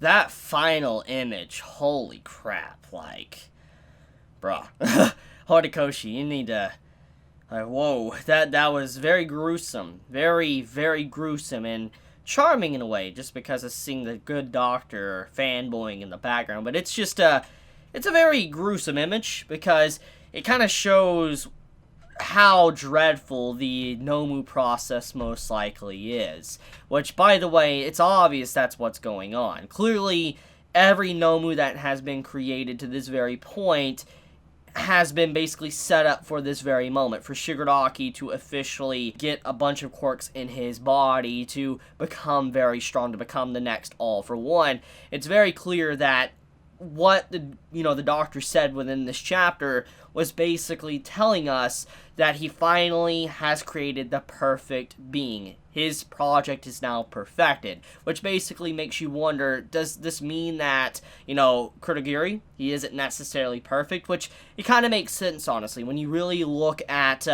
that final image, holy crap, like, bruh. Horikoshi, you need to, like, whoa, that was very gruesome. Very, very gruesome and charming in a way, just because of seeing the good doctor fanboying in the background. But it's a very gruesome image, because it kind of shows how dreadful the Nomu process most likely is. Which, by the way, it's obvious that's what's going on. Clearly, every Nomu that has been created to this very point has been basically set up for this very moment, for Shigaraki to officially get a bunch of quirks in his body to become very strong, to become the next All for One. It's very clear that what the doctor said within this chapter was basically telling us that he finally has created the perfect being. His project is now perfected, which basically makes you wonder, does this mean that, Kurogiri, he isn't necessarily perfect? Which, it kind of makes sense, honestly. When you really look at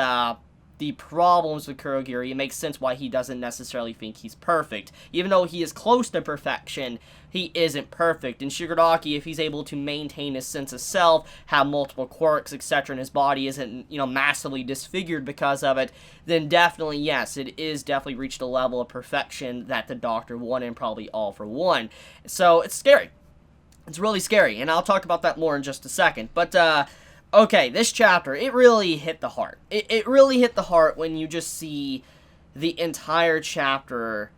the problems with Kurogiri, it makes sense why he doesn't necessarily think he's perfect. Even though he is close to perfection, he isn't perfect. And Shigaraki, if he's able to maintain his sense of self, have multiple quirks, etc., and his body isn't, massively disfigured because of it, then definitely, yes, it is definitely reached a level of perfection that the Doctor wanted, and probably All for One. So, it's scary. It's really scary, and I'll talk about that more in just a second. But, okay, this chapter, it really hit the heart. It really hit the heart when you just see the entire chapter,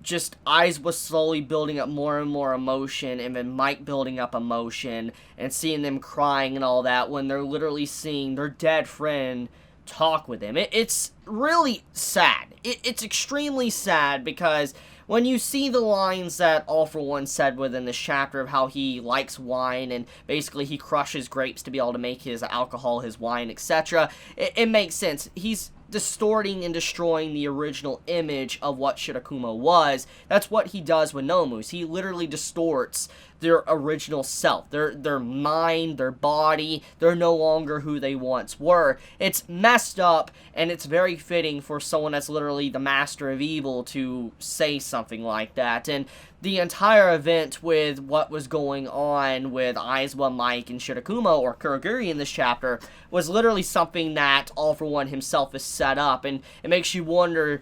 just Aizawa slowly building up more and more emotion, and then Mike building up emotion, and seeing them crying and all that, when they're literally seeing their dead friend talk with him. It's really sad. It's extremely sad, because when you see the lines that All for One said within this chapter of how he likes wine, and basically he crushes grapes to be able to make his alcohol, his wine, etc., it makes sense. He's distorting and destroying the original image of what Shirakumo was. That's what he does with Nomus. He literally distorts their original self, their mind, their body. They're no longer who they once were. It's messed up, and it's very fitting for someone that's literally the master of evil to say something like that. And the entire event with what was going on with Aizawa, Mike, and Shirakumo, or Kurogiri in this chapter, was literally something that All for One himself has set up, and it makes you wonder,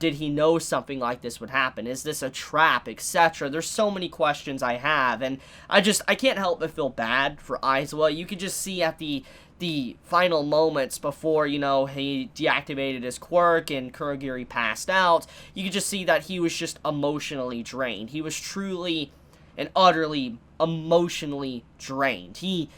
did he know something like this would happen? Is this a trap, etc.? There's so many questions I have, and I can't help but feel bad for Aizawa. You could just see at the final moments before, he deactivated his quirk and Kurogiri passed out, you could just see that he was just emotionally drained. He was truly and utterly emotionally drained. He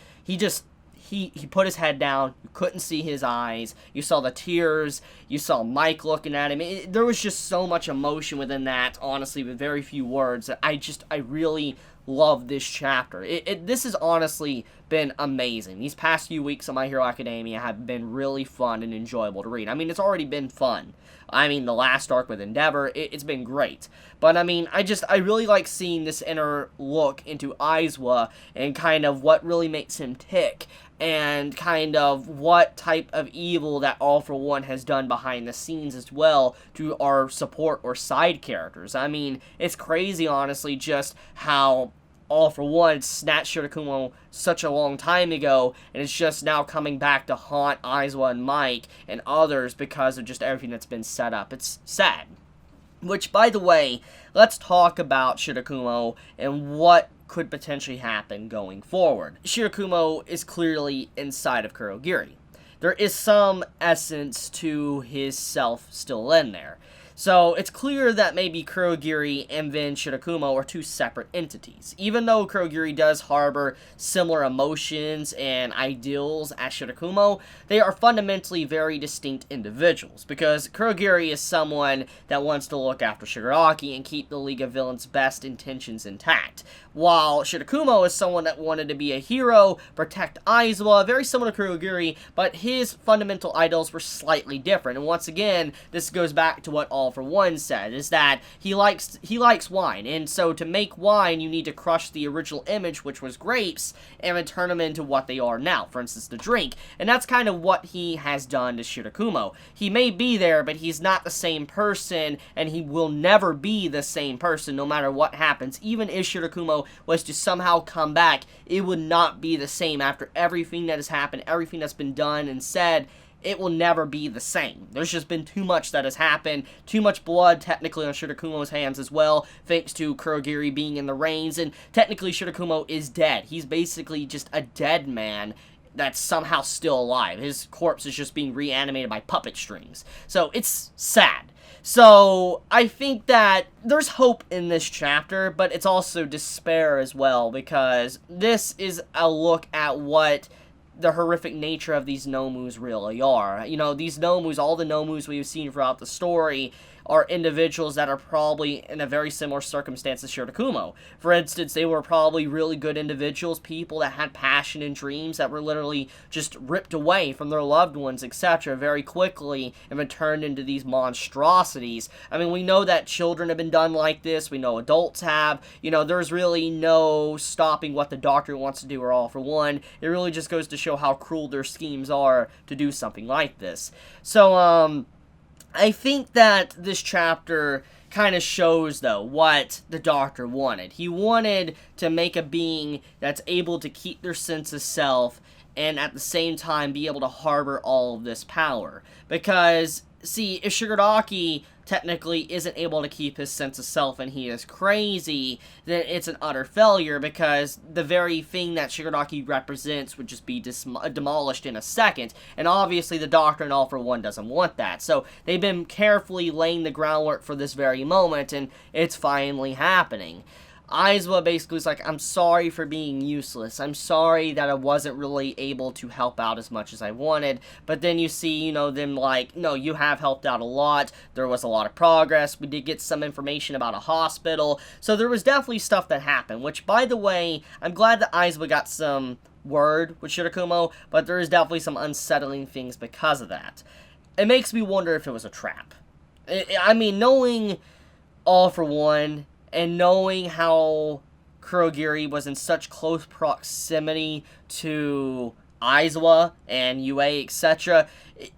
put his head down, you couldn't see his eyes, you saw the tears, you saw Mike looking at him. There was just so much emotion within that, honestly, with very few words, that I really love this chapter. This has honestly been amazing. These past few weeks of My Hero Academia have been really fun and enjoyable to read. I mean, it's already been fun. I mean, the last arc with Endeavor, it's been great. But, I mean, I really like seeing this inner look into Aizawa, and kind of what really makes him tick, and kind of what type of evil that All for One has done behind the scenes as well to our support or side characters. I mean, it's crazy, honestly, just how All for One snatched Shirakumo such a long time ago, and it's just now coming back to haunt Aizawa and Mike and others because of just everything that's been set up. It's sad. Which, by the way, let's talk about Shirakumo and what could potentially happen going forward. Shirakumo is clearly inside of Kurogiri. There is some essence to his self still in there. So, it's clear that maybe Kurogiri and then Shirakumo are two separate entities. Even though Kurogiri does harbor similar emotions and ideals as Shirakumo, they are fundamentally very distinct individuals, because Kurogiri is someone that wants to look after Shigaraki and keep the League of Villains' best intentions intact, while Shirakumo is someone that wanted to be a hero, protect Aizawa, very similar to Kurogiri, but his fundamental ideals were slightly different. And once again, this goes back to what All All For One said, is that he likes wine, and so to make wine, you need to crush the original image, which was grapes, and then turn them into what they are now, for instance, the drink, and that's kind of what he has done to Shirakumo. He may be there, but he's not the same person, and he will never be the same person, no matter what happens. Even if Shirakumo was to somehow come back, it would not be the same after everything that has happened, everything that's been done and said. It will never be the same. There's just been too much that has happened, too much blood technically on Shirakumo's hands as well, thanks to Kurogiri being in the reins, and technically Shirakumo is dead. He's basically just a dead man that's somehow still alive. His corpse is just being reanimated by puppet strings. So it's sad. So I think that there's hope in this chapter, but it's also despair as well, because this is a look at what the horrific nature of these Nomus really are. You know, these Nomus, all the Nomus we've seen throughout the story, are individuals that are probably in a very similar circumstance as Shirakumo. For instance, they were probably really good individuals, people that had passion and dreams that were literally just ripped away from their loved ones, etc. very quickly and then turned into these monstrosities. I mean, we know that children have been done like this, we know adults have, you know, there's really no stopping what the Doctor wants to do or All For One. It really just goes to show how cruel their schemes are to do something like this. So, I think that this chapter kind of shows, though, what the Doctor wanted. He wanted to make a being that's able to keep their sense of self and at the same time be able to harbor all of this power. Because, see, if Shigaraki technically isn't able to keep his sense of self and he is crazy, then it's an utter failure, because the very thing that Shigaraki represents would just be demolished in a second, and obviously the Doctor and All For One doesn't want that. So they've been carefully laying the groundwork for this very moment, and it's finally happening. Aizawa basically is like, I'm sorry for being useless. I'm sorry that I wasn't really able to help out as much as I wanted. But then you see, you know, them like, no, you have helped out a lot. There was a lot of progress. We did get some information about a hospital. So there was definitely stuff that happened, which, by the way, I'm glad that Aizawa got some word with Shirakumo, but there is definitely some unsettling things because of that. It makes me wonder if it was a trap. I mean, knowing All For One, and knowing how Kurogiri was in such close proximity to Aizawa and Yue, etc.,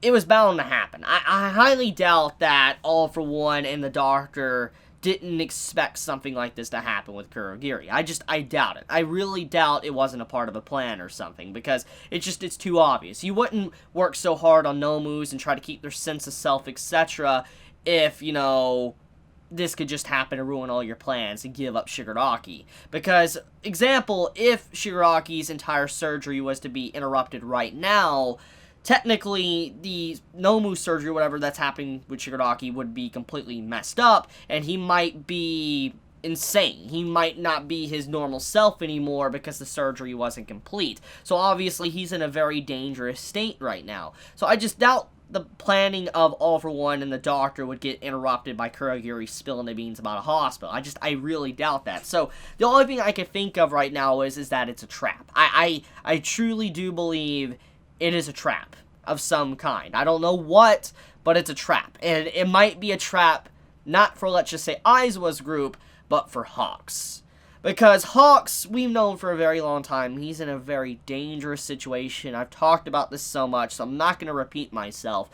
it was bound to happen. I highly doubt that All For One and the Doctor didn't expect something like this to happen with Kurogiri. I doubt it. I really doubt it wasn't a part of a plan or something, because it's too obvious. You wouldn't work so hard on Nomus and try to keep their sense of self, etc., if, you know, this could just happen to ruin all your plans and give up Shigaraki. Because, example, if Shigaraki's entire surgery was to be interrupted right now, technically the Nomu surgery, whatever that's happening with Shigaraki, would be completely messed up, and he might be insane. He might not be his normal self anymore because the surgery wasn't complete. So obviously he's in a very dangerous state right now. So I just doubt the planning of All For One and the Doctor would get interrupted by Kurogiri spilling the beans about a hospital. I really doubt that. So the only thing I can think of right now is that it's a trap. I truly do believe it is a trap of some kind. I don't know what, but it's a trap. And it might be a trap not for, let's just say, Aizawa's group, but for Hawks. Because Hawks, we've known for a very long time, he's in a very dangerous situation. I've talked about this so much, so I'm not going to repeat myself.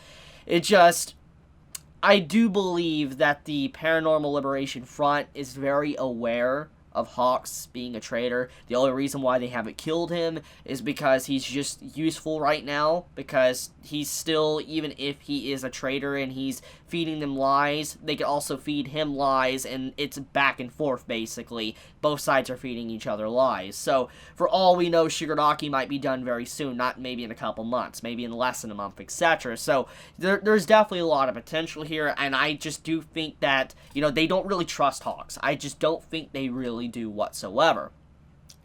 I do believe that the Paranormal Liberation Front is very aware of Hawks being a traitor. The only reason why they haven't killed him is because he's just useful right now, because he's still, even if he is a traitor and he's feeding them lies, they can also feed him lies, and it's back and forth, basically. Both sides are feeding each other lies. So, for all we know, Shigaraki might be done very soon, not maybe in a couple months, maybe in less than a month, etc. So, there's definitely a lot of potential here, and I just do think that, you know, they don't really trust Hawks. I just don't think they really do whatsoever.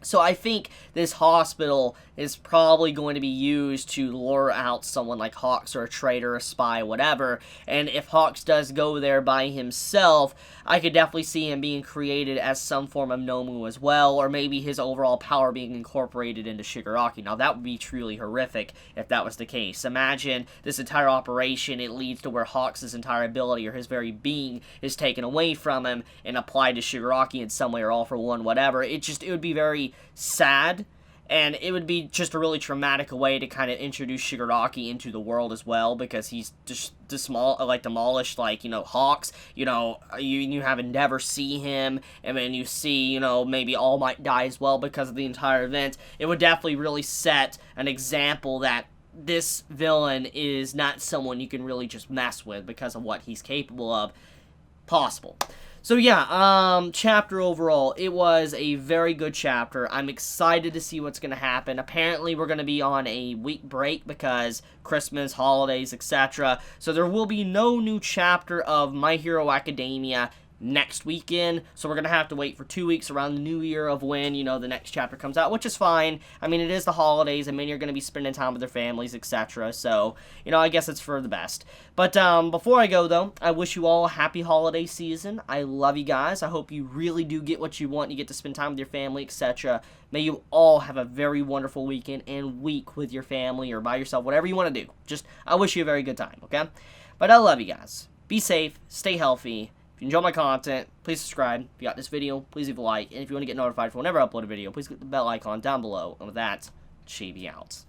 So I think this hospital is probably going to be used to lure out someone like Hawks or a traitor, a spy, whatever. And if Hawks does go there by himself, I could definitely see him being created as some form of Nomu as well, or maybe his overall power being incorporated into Shigaraki. Now that would be truly horrific if that was the case. Imagine this entire operation, it leads to where Hawks' entire ability or his very being is taken away from him and applied to Shigaraki in some way, or all for one, whatever. It would be very sad, and it would be just a really traumatic way to kind of introduce Shigaraki into the world as well, because he's just demolished, like, Hawks. You have Endeavor see him, and then you see, maybe All Might die as well because of the entire event. It would definitely really set an example that this villain is not someone you can really just mess with because of what he's capable of. Possible. So yeah, chapter overall, it was a very good chapter. I'm excited to see what's going to happen. Apparently, we're going to be on a week break because Christmas, holidays, etc. So there will be no new chapter of My Hero Academia next weekend, so we're gonna have to wait for 2 weeks around the new year of when, the next chapter comes out, which is fine. I mean, it is the holidays, and many are gonna be spending time with their families, etc. So, I guess it's for the best. But, before I go, though, I wish you all a happy holiday season. I love you guys. I hope you really do get what you want. You get to spend time with your family, etc. May you all have a very wonderful weekend and week with your family or by yourself, whatever you want to do. I wish you a very good time, okay? But I love you guys. Be safe, stay healthy. If you enjoy my content, please subscribe. If you got this video, please leave a like. And if you want to get notified for whenever I upload a video, please click the bell icon down below. And with that, Chibi out.